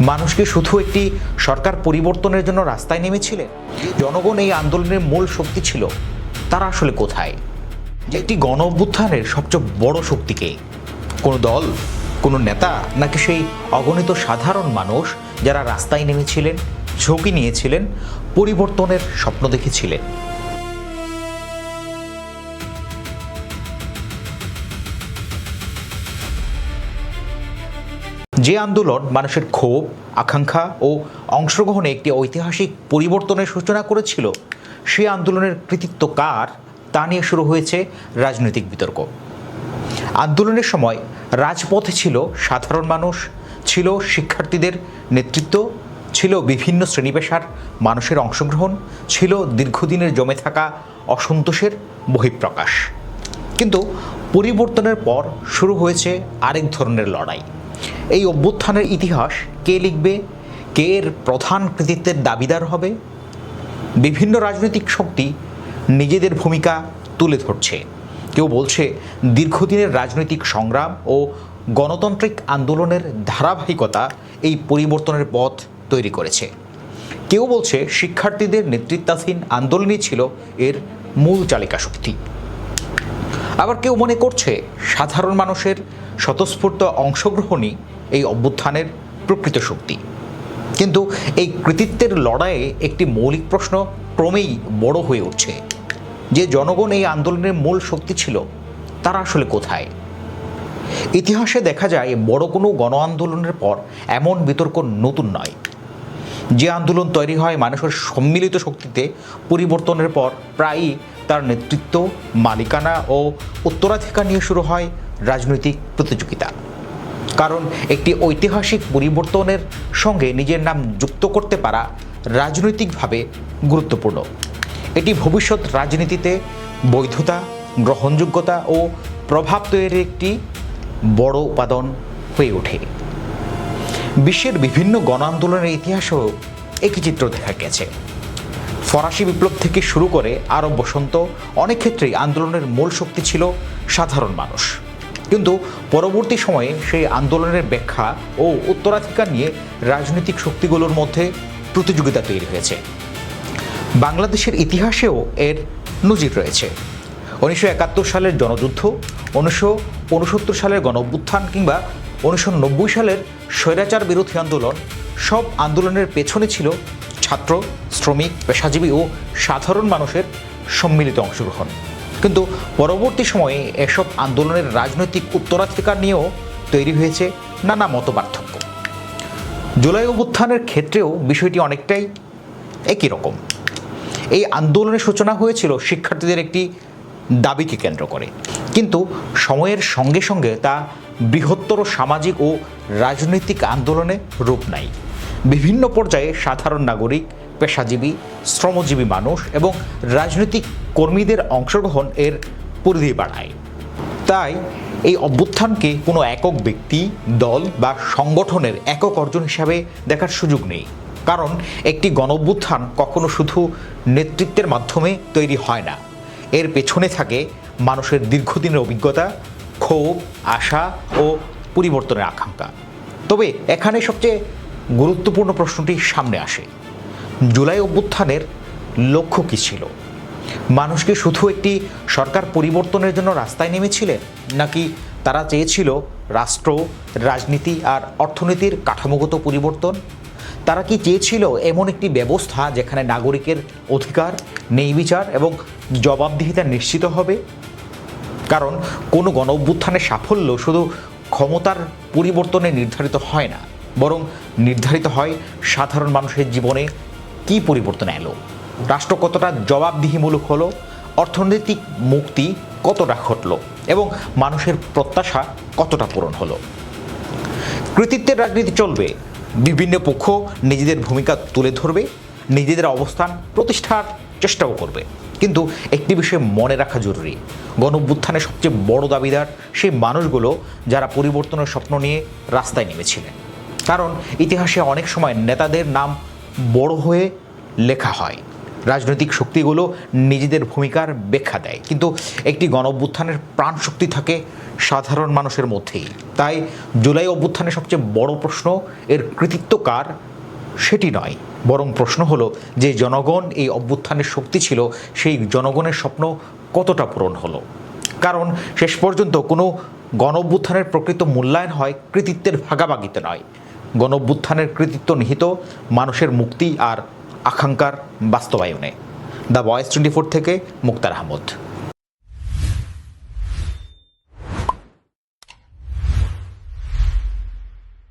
মানুষ কি শুধু একটি সরকার পরিবর্তনের জন্য রাস্তায় নেমেছিলেন? জনগণ এই আন্দোলনের মূল শক্তি ছিল, তারা আসলে কোথায়? যে একটি গণ অভ্যুত্থানের সবচেয়ে বড় শক্তিকে কোনো দল, কোনো নেতা, নাকি সেই অগণিত সাধারণ মানুষ যারা রাস্তায় নেমেছিলেন, ঝুঁকি নিয়েছিলেন, পরিবর্তনের স্বপ্ন দেখেছিলেন? যে আন্দোলন মানুষের ক্ষোভ, আকাঙ্ক্ষা ও অংশগ্রহণে একটি ঐতিহাসিক পরিবর্তনের সূচনা করেছিল, সেই আন্দোলনের কৃতিত্ব কার তা নিয়ে শুরু হয়েছে রাজনৈতিক বিতর্ক। আন্দোলনের সময় রাজপথে ছিল সাধারণ মানুষ, ছিল শিক্ষার্থীদের নেতৃত্ব, ছিল বিভিন্ন শ্রেণী পেশার মানুষের অংশগ্রহণ, ছিল দীর্ঘদিনের জমে থাকা অসন্তোষের বহিঃপ্রকাশ। কিন্তু পরিবর্তনের পর শুরু হয়েছে আরেক ধরনের লড়াই। এই অভ্যুত্থানের ইতিহাস কে লিখবে, কে এর প্রধান কৃতিত্বের দাবিদার হবে? বিভিন্ন রাজনৈতিক শক্তি নিজেদের ভূমিকা তুলে ধরছে। কেউ বলছে দীর্ঘদিনের রাজনৈতিক সংগ্রাম ও গণতান্ত্রিক আন্দোলনের ধারাবাহিকতা এই পরিবর্তনের পথ তৈরি করেছে। কেউ বলছে শিক্ষার্থীদের নেতৃত্বাধীন আন্দোলনই ছিল এর মূল চালিকা শক্তি। আবার কেউ মনে করছে সাধারণ মানুষের স্বতঃস্ফূর্ত অংশগ্রহণই এই অভ্যুত্থানের প্রকৃত শক্তি। কিন্তু এই কৃতিত্বের লড়াইয়ে একটি মৌলিক প্রশ্ন ক্রমেই বড় হয়ে উঠছে, যে জনগণ এই আন্দোলনের মূল শক্তি ছিল, তারা আসলে কোথায়? ইতিহাসে দেখা যায় বড় কোনো গণ আন্দোলনের পর এমন বিতর্ক নতুন নয়। যে আন্দোলন তৈরি হয় মানুষের সম্মিলিত শক্তিতে, পরিবর্তনের পর প্রায়ই তার নেতৃত্ব, মালিকানা ও উত্তরাধিকার নিয়ে শুরু হয় রাজনৈতিক প্রতিযোগিতা। কারণ একটি ঐতিহাসিক পরিবর্তনের সঙ্গে নিজের নাম যুক্ত করতে পারা রাজনৈতিকভাবে গুরুত্বপূর্ণ। এটি ভবিষ্যৎ রাজনীতিতে বৈধতা, গ্রহণযোগ্যতা ও প্রভাব তৈরির একটি বড় উপাদান হয়ে ওঠে। বিশ্বের বিভিন্ন গণ আন্দোলনের ইতিহাসেও একই চিত্র দেখা গেছে। ফরাসি বিপ্লব থেকে শুরু করে আরব বসন্ত, অনেক ক্ষেত্রেই আন্দোলনের মূল শক্তি ছিল সাধারণ মানুষ। কিন্তু পরবর্তী সময়ে সেই আন্দোলনের ব্যাখ্যা ও উত্তরাধিকার নিয়ে রাজনৈতিক শক্তিগুলোর মধ্যে প্রতিযোগিতা তৈরি হয়েছে। বাংলাদেশের ইতিহাসেও এর নজির রয়েছে। 1971 সালের জনযুদ্ধ, 1969 সালের গণ অভ্যুত্থান কিংবা 1990 সালের স্বৈরাচার বিরোধী আন্দোলন, সব আন্দোলনের পেছনে ছিল ছাত্র, শ্রমিক, পেশাজীবী ও সাধারণ মানুষের সম্মিলিত অংশগ্রহণ। কিন্তু পরবর্তী সময়ে এসব আন্দোলনের রাজনৈতিক উত্তরাধিকার নিয়েও তৈরি হয়েছে নানা মতপার্থক্য। জুলাই অভ্যুত্থানের ক্ষেত্রেও বিষয়টি অনেকটাই একই রকম। এই আন্দোলনের সূচনা হয়েছিল শিক্ষার্থীদের একটি দাবিকে কেন্দ্র করে, কিন্তু সময়ের সঙ্গে সঙ্গে তা বৃহত্তর সামাজিক ও রাজনৈতিক আন্দোলনে রূপ নেয়। বিভিন্ন পর্যায়ে সাধারণ নাগরিক, পেশাজীবী, শ্রমজীবী মানুষ এবং রাজনৈতিক কর্মীদের অংশগ্রহণ এর পরিধি বাড়ায়। তাই এই অভ্যুত্থানকে কোনো একক ব্যক্তি, দল বা সংগঠনের একক অর্জন হিসাবে দেখার সুযোগ নেই। কারণ একটি গণ অভ্যুত্থান কখনো শুধু নেতৃত্বের মাধ্যমে তৈরি হয় না। এর পেছনে থাকে মানুষের দীর্ঘদিনের অভিজ্ঞতা, ক্ষোভ, আশা ও পরিবর্তনের আকাঙ্ক্ষা। তবে এখানে সবচেয়ে গুরুত্বপূর্ণ প্রশ্নটি সামনে আসে, জুলাই অভ্যুত্থানের লক্ষ্য কী ছিল? মানুষ কি শুধু একটি সরকার পরিবর্তনের জন্য রাস্তায় নেমেছিলেন, নাকি তারা চেয়েছিল রাষ্ট্র, রাজনীতি আর অর্থনীতির কাঠামোগত পরিবর্তন? তারা কি চেয়েছিল এমন একটি ব্যবস্থা যেখানে নাগরিকের অধিকার, ন্যায় বিচার এবং জবাবদিহিতা নিশ্চিত হবে? কারণ কোনো গণ অভ্যুত্থানের সাফল্য শুধু ক্ষমতার পরিবর্তনে নির্ধারিত হয় না, বরং নির্ধারিত হয় সাধারণ মানুষের জীবনে কী পরিবর্তন এলো, রাষ্ট্র কতটা জবাবদিহিমূলক হলো, অর্থনৈতিক মুক্তি কতটা ঘটল এবং মানুষের প্রত্যাশা কতটা পূরণ হলো। কৃতিত্বের রাজনীতি চলবে, বিভিন্ন পক্ষ নিজেদের ভূমিকা তুলে ধরবে, নিজেদের অবস্থান প্রতিষ্ঠার চেষ্টাও করবে। কিন্তু একটি বিষয় মনে রাখা জরুরি, গণ অভ্যুত্থানের সবচেয়ে বড় দাবিদার সেই মানুষগুলো যারা পরিবর্তনের স্বপ্ন নিয়ে রাস্তায় নেমেছিলেন। কারণ ইতিহাসে অনেক সময় নেতাদের নাম বড় হয়ে লেখা হয়, রাজনৈতিক শক্তিগুলো নিজেদের ভূমিকার ব্যাখ্যা দেয়, কিন্তু একটি গণ অভ্যুত্থানের প্রাণশক্তি থাকে সাধারণ মানুষের মধ্যেই। তাই জুলাই অভ্যুত্থানের সবচেয়ে বড় প্রশ্ন এর কৃতিত্ব কার সেটি নয়, বরং প্রশ্ন হলো যে জনগণ এই অভ্যুত্থানের শক্তি ছিল, সেই জনগণের স্বপ্ন কতটা পূরণ হলো। কারণ শেষ পর্যন্ত কোনো গণ অভ্যুত্থানের প্রকৃত মূল্যায়ন হয় কৃতিত্বের ভাগাভাগিতে নয়, গণ অভ্যুত্থানের কৃতিত্ব নিহিত মানুষের মুক্তি আর আকাঙ্ক্ষার বাস্তবায়নে। দ্য ভয়েস 24 থেকে মুক্তার আহমদ।